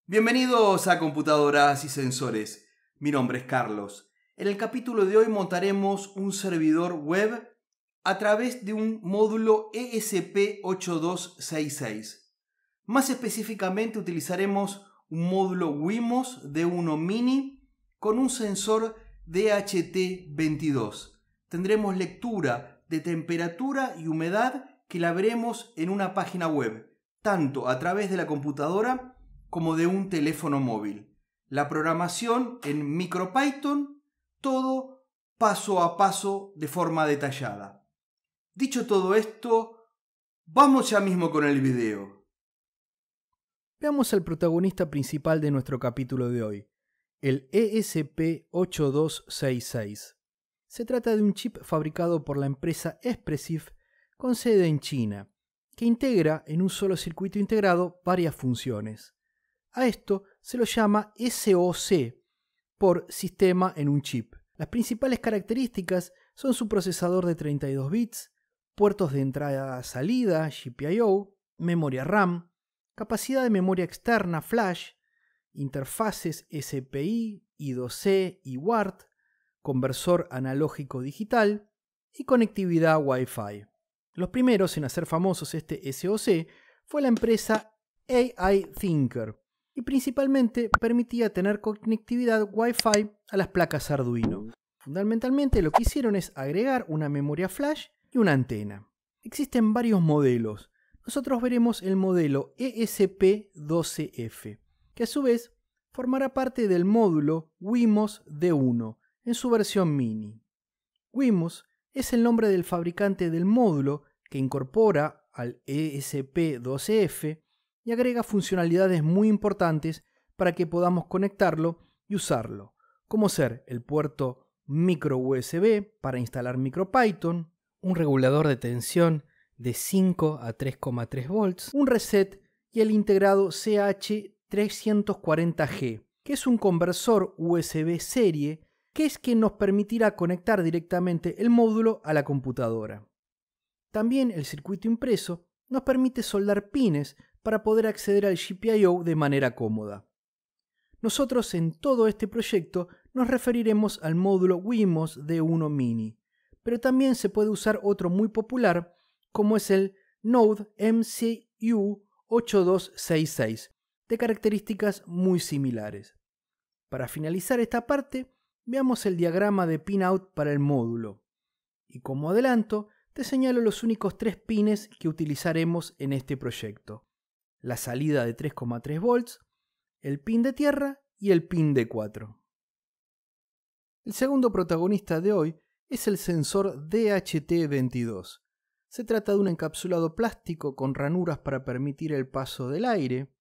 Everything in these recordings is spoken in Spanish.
Bienvenidos a Computadoras y Sensores. Mi nombre es Carlos. En el capítulo de hoy montaremos un servidor web a través de un módulo ESP8266. Más específicamente utilizaremos un módulo Wimos D1 Mini con un sensor DHT22. Tendremos lectura de temperatura y humedad que la veremos en una página web, tanto a través de la computadora como de un teléfono móvil. La programación en MicroPython, todo paso a paso de forma detallada. Dicho todo esto, vamos ya mismo con el video. Veamos al protagonista principal de nuestro capítulo de hoy, el ESP8266. Se trata de un chip fabricado por la empresa Espressif con sede en China, que integra en un solo circuito integrado varias funciones. A esto se lo llama SoC, por Sistema en un Chip. Las principales características son su procesador de 32 bits, puertos de entrada-salida, GPIO, memoria RAM, capacidad de memoria externa flash, interfaces SPI, I2C y UART, conversor analógico digital y conectividad Wi-Fi. Los primeros en hacer famosos este SoC fue la empresa AI Thinker, y principalmente permitía tener conectividad Wi-Fi a las placas Arduino. Fundamentalmente lo que hicieron es agregar una memoria flash y una antena. Existen varios modelos. Nosotros veremos el modelo ESP12F, que a su vez formará parte del módulo Wimos D1 en su versión mini. Wimos es el nombre del fabricante del módulo que incorpora al ESP12F y agrega funcionalidades muy importantes para que podamos conectarlo y usarlo, como ser el puerto micro USB para instalar MicroPython, un regulador de tensión de 5 a 3,3 volts, un reset y el integrado CH340G, que es un conversor USB serie que es quien nos permitirá conectar directamente el módulo a la computadora. También el circuito impreso nos permite soldar pines para poder acceder al GPIO de manera cómoda. Nosotros en todo este proyecto nos referiremos al módulo Wimos D1 Mini, pero también se puede usar otro muy popular como es el Node MCU8266, de características muy similares. Para finalizar esta parte, veamos el diagrama de pinout para el módulo. Y como adelanto, te señalo los únicos 3 pines que utilizaremos en este proyecto: la salida de 3,3 volts, el pin de tierra y el pin de 4. El segundo protagonista de hoy es el sensor DHT22. Se trata de un encapsulado plástico con ranuras para permitir el paso del aire.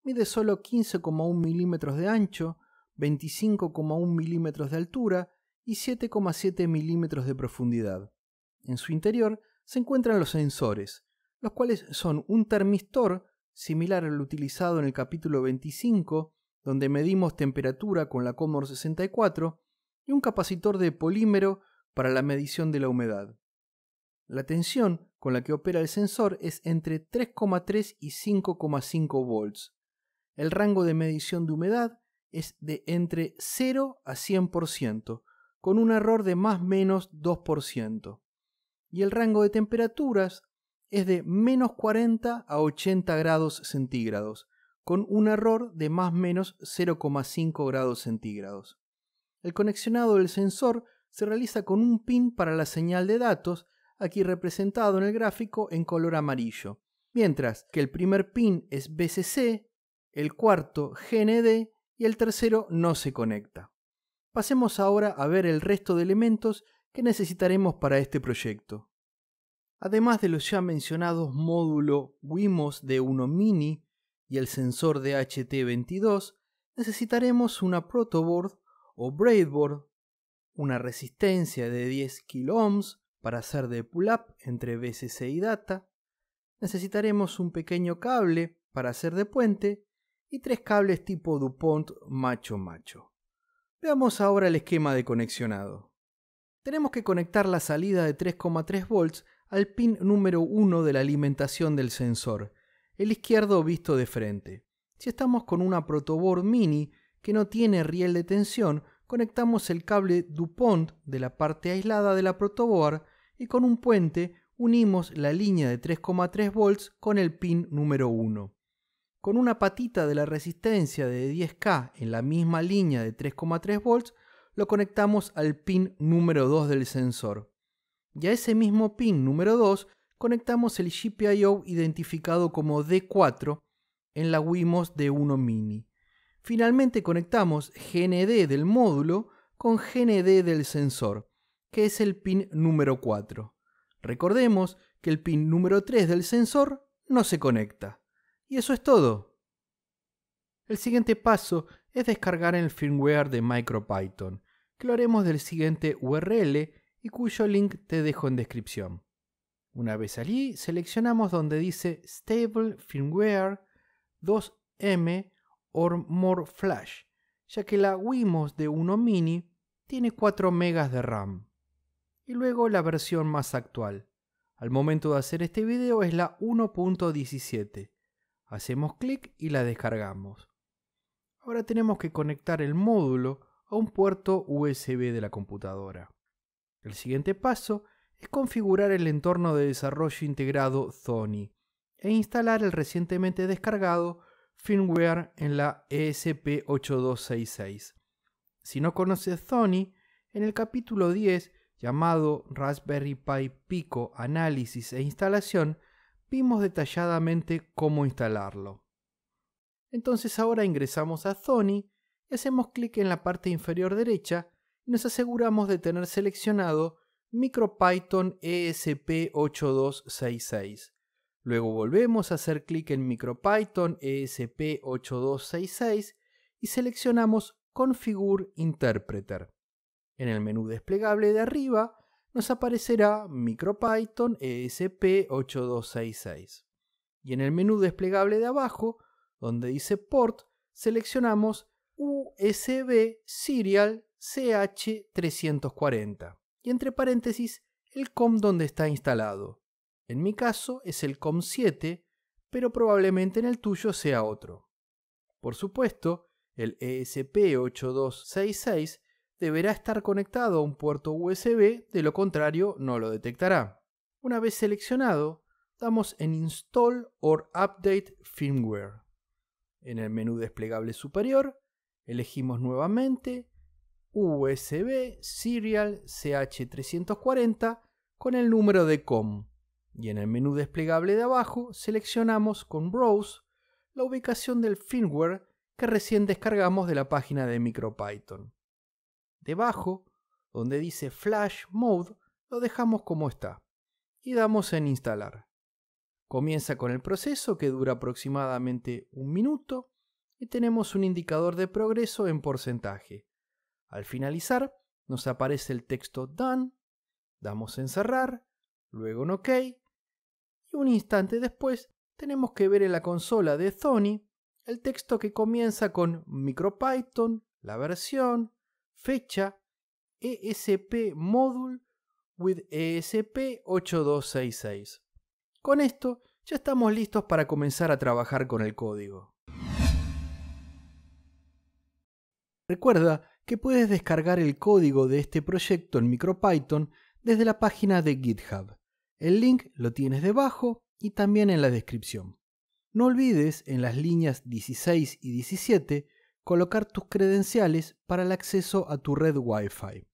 Mide solo 15,1 milímetros de ancho, 25,1 milímetros de altura y 7,7 milímetros de profundidad. En su interior se encuentran los sensores, los cuales son un termistor similar al utilizado en el capítulo 25, donde medimos temperatura con la Commodore 64, y un capacitor de polímero para la medición de la humedad. La tensión con la que opera el sensor es entre 3,3 y 5,5 volts. El rango de medición de humedad es de entre 0 a 100%, con un error de más o menos 2%. Y el rango de temperaturas es de menos 40 a 80 grados centígrados, con un error de más o menos 0,5 grados centígrados. El conexionado del sensor se realiza con un pin para la señal de datos, aquí representado en el gráfico en color amarillo, mientras que el primer pin es VCC, el cuarto GND y el tercero no se conecta. Pasemos ahora a ver el resto de elementos que necesitaremos para este proyecto. Además de los ya mencionados módulo Wimos D1 Mini y el sensor DHT22, necesitaremos una protoboard o breadboard, una resistencia de 10 kΩ para hacer de pull-up entre VCC y data, necesitaremos un pequeño cable para hacer de puente y 3 cables tipo DuPont macho-macho. Veamos ahora el esquema de conexionado. Tenemos que conectar la salida de 3,3 volts al pin número 1 de la alimentación del sensor, el izquierdo visto de frente, Si estamos con una protoboard mini que no tiene riel de tensión, conectamos el cable DuPont de la parte aislada de la protoboard y con un puente unimos la línea de 3,3 volts con el pin número 1. Con una patita de la resistencia de 10K en la misma línea de 3,3 volts, lo conectamos al pin número 2 del sensor. Y a ese mismo pin número 2 conectamos el GPIO identificado como D4 en la Wemos D1 Mini. Finalmente conectamos GND del módulo con GND del sensor, que es el pin número 4. Recordemos que el pin número 3 del sensor no se conecta. Y eso es todo. El siguiente paso es descargar el firmware de MicroPython, que lo haremos del siguiente URL y cuyo link te dejo en descripción. Una vez allí, seleccionamos donde dice Stable Firmware 2M or More Flash, ya que la Wemos D1 Mini tiene 4 MB de RAM. Y luego la versión más actual. Al momento de hacer este video es la 1.17. Hacemos clic y la descargamos. Ahora tenemos que conectar el módulo a un puerto USB de la computadora. El siguiente paso es configurar el entorno de desarrollo integrado Thonny e instalar el recientemente descargado firmware en la ESP8266. Si no conoces Thonny, en el capítulo 10, llamado Raspberry Pi Pico Análisis e Instalación, vimos detalladamente cómo instalarlo. Entonces ahora ingresamos a Thonny y hacemos clic en la parte inferior derecha y nos aseguramos de tener seleccionado MicroPython ESP8266. Luego volvemos a hacer clic en MicroPython ESP8266 y seleccionamos Configure Interpreter. En el menú desplegable de arriba nos aparecerá MicroPython ESP8266. Y en el menú desplegable de abajo, donde dice Port, seleccionamos USB Serial CH340 y entre paréntesis el COM donde está instalado. En mi caso es el COM 7, pero probablemente en el tuyo sea otro. Por supuesto, el ESP8266 deberá estar conectado a un puerto USB, de lo contrario no lo detectará. Una vez seleccionado, damos en Install or Update Firmware. En el menú desplegable superior, elegimos nuevamente USB Serial CH340 con el número de COM y en el menú desplegable de abajo seleccionamos con Browse la ubicación del firmware que recién descargamos de la página de MicroPython. Debajo, donde dice Flash Mode, lo dejamos como está y damos en Instalar. Comienza con el proceso que dura aproximadamente 1 minuto y tenemos un indicador de progreso en porcentaje. Al finalizar, nos aparece el texto Done, damos en cerrar, luego en OK, y un instante después tenemos que ver en la consola de Thonny el texto que comienza con MicroPython, la versión, fecha, ESP Module with ESP8266. Con esto ya estamos listos para comenzar a trabajar con el código. Recuerda que puedes descargar el código de este proyecto en MicroPython desde la página de GitHub. El link lo tienes debajo y también en la descripción. No olvides en las líneas 16 y 17 colocar tus credenciales para el acceso a tu red Wi-Fi.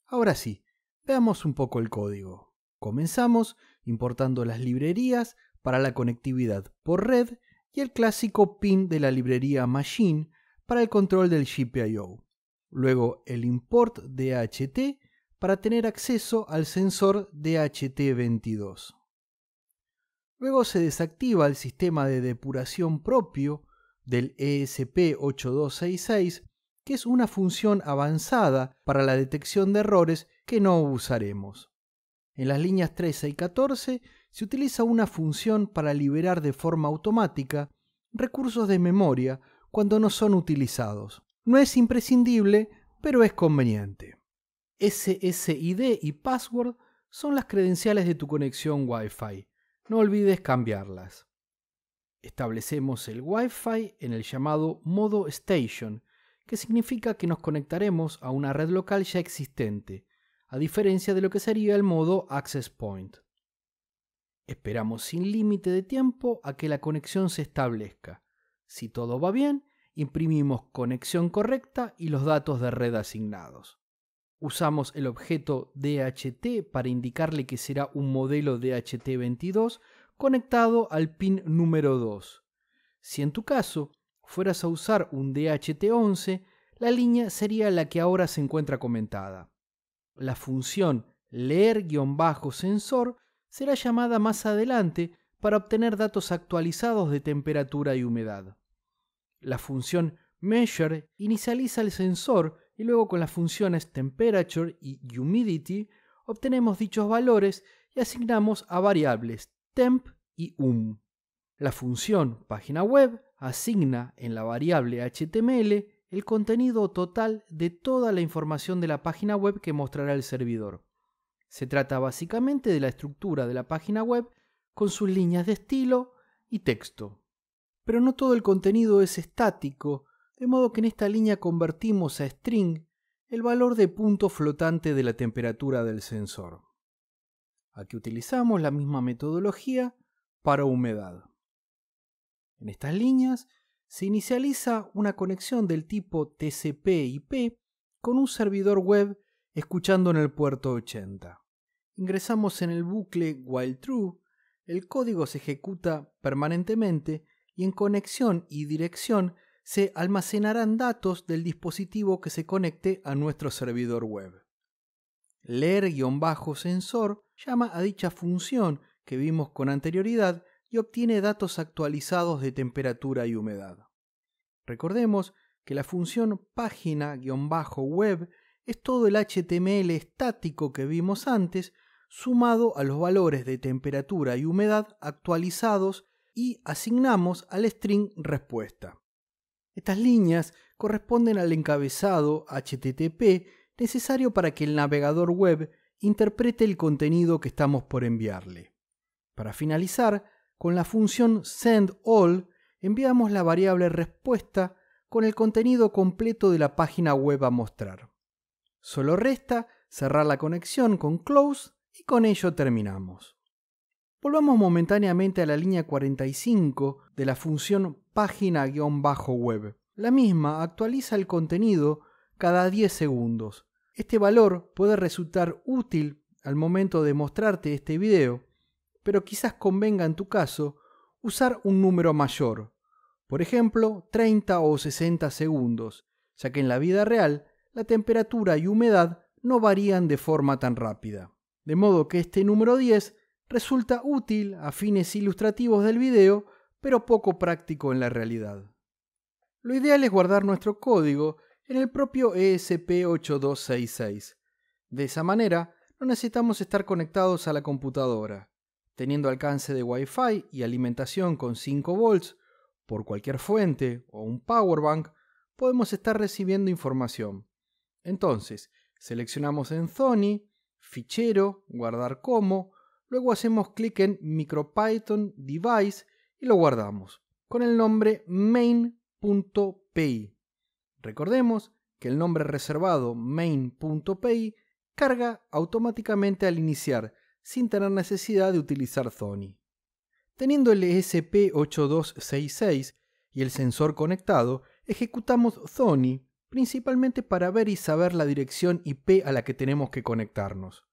Ahora sí, veamos un poco el código. Comenzamos importando las librerías para la conectividad por red y el clásico pin de la librería Machine para el control del GPIO. Luego el import DHT para tener acceso al sensor DHT22. Luego se desactiva el sistema de depuración propio del ESP8266, que es una función avanzada para la detección de errores que no usaremos. En las líneas 13 y 14 se utiliza una función para liberar de forma automática recursos de memoria cuando no son utilizados. No es imprescindible, pero es conveniente. SSID y password son las credenciales de tu conexión Wi-Fi. No olvides cambiarlas. Establecemos el Wi-Fi en el llamado modo Station, que significa que nos conectaremos a una red local ya existente, a diferencia de lo que sería el modo Access Point. Esperamos sin límite de tiempo a que la conexión se establezca. Si todo va bien, imprimimos conexión correcta y los datos de red asignados. Usamos el objeto DHT para indicarle que será un modelo DHT22 conectado al pin número 2. Si en tu caso fueras a usar un DHT11, la línea sería la que ahora se encuentra comentada. La función leer-sensor será llamada más adelante para obtener datos actualizados de temperatura y humedad. La función measure inicializa el sensor y luego con las funciones temperature y humidity obtenemos dichos valores y asignamos a variables temp y La función página web asigna en la variable HTML el contenido total de toda la información de la página web que mostrará el servidor. Se trata básicamente de la estructura de la página web con sus líneas de estilo y texto. Pero no todo el contenido es estático, de modo que en esta línea convertimos a string el valor de punto flotante de la temperatura del sensor. Aquí utilizamos la misma metodología para humedad. En estas líneas se inicializa una conexión del tipo TCP/IP con un servidor web escuchando en el puerto 80. Ingresamos en el bucle while true, el código se ejecuta permanentemente y en conexión y dirección se almacenarán datos del dispositivo que se conecte a nuestro servidor web. Leer-sensor llama a dicha función que vimos con anterioridad y obtiene datos actualizados de temperatura y humedad. Recordemos que la función página-web es todo el HTML estático que vimos antes, sumado a los valores de temperatura y humedad actualizados y asignamos al string respuesta. Estas líneas corresponden al encabezado HTTP necesario para que el navegador web interprete el contenido que estamos por enviarle. Para finalizar, con la función sendAll enviamos la variable respuesta con el contenido completo de la página web a mostrar. Solo resta cerrar la conexión con close y con ello terminamos. Volvamos momentáneamente a la línea 45 de la función página-web. La misma actualiza el contenido cada 10 segundos. Este valor puede resultar útil al momento de mostrarte este video, pero quizás convenga en tu caso usar un número mayor, por ejemplo 30 o 60 segundos, ya que en la vida real la temperatura y humedad no varían de forma tan rápida. De modo que este número 10 resulta útil a fines ilustrativos del video, pero poco práctico en la realidad. Lo ideal es guardar nuestro código en el propio ESP8266. De esa manera, no necesitamos estar conectados a la computadora. Teniendo alcance de Wi-Fi y alimentación con 5 volts por cualquier fuente o un powerbank, podemos estar recibiendo información. Entonces, seleccionamos en Thonny, Fichero, Guardar como, luego hacemos clic en MicroPython Device y lo guardamos, con el nombre main.py. Recordemos que el nombre reservado main.py carga automáticamente al iniciar, sin tener necesidad de utilizar Thonny. Teniendo el ESP8266 y el sensor conectado, ejecutamos Thonny principalmente para ver y saber la dirección IP a la que tenemos que conectarnos.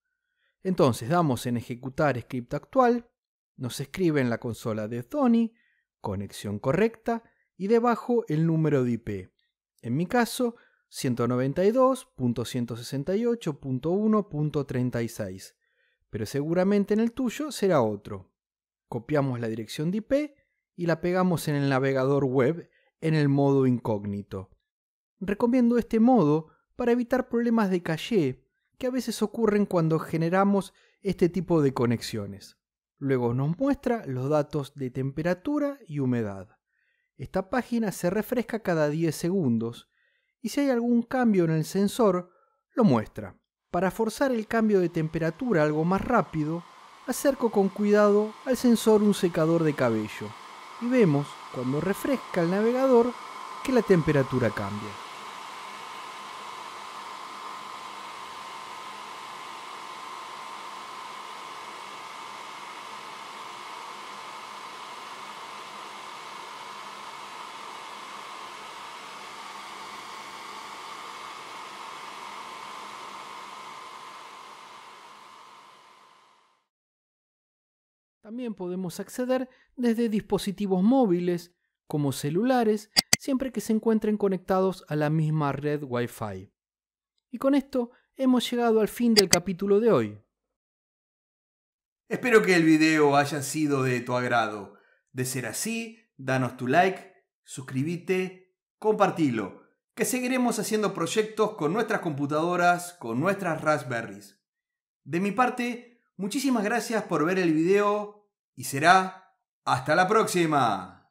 Entonces damos en ejecutar script actual, nos escribe en la consola de Thonny, conexión correcta y debajo el número de IP. En mi caso, 192.168.1.36, pero seguramente en el tuyo será otro. Copiamos la dirección de IP y la pegamos en el navegador web en el modo incógnito. Recomiendo este modo para evitar problemas de caché que a veces ocurren cuando generamos este tipo de conexiones. Luego nos muestra los datos de temperatura y humedad. Esta página se refresca cada 10 segundos y si hay algún cambio en el sensor, lo muestra. Para forzar el cambio de temperatura algo más rápido, acerco con cuidado al sensor un secador de cabello. y vemos, cuando refresca el navegador, que la temperatura cambia. También podemos acceder desde dispositivos móviles, como celulares, siempre que se encuentren conectados a la misma red Wi-Fi. Y con esto hemos llegado al fin del capítulo de hoy. Espero que el video haya sido de tu agrado. De ser así, danos tu like, suscríbete, compartilo, que seguiremos haciendo proyectos con nuestras computadoras, con nuestras Raspberries. De mi parte, muchísimas gracias por ver el video y será hasta la próxima.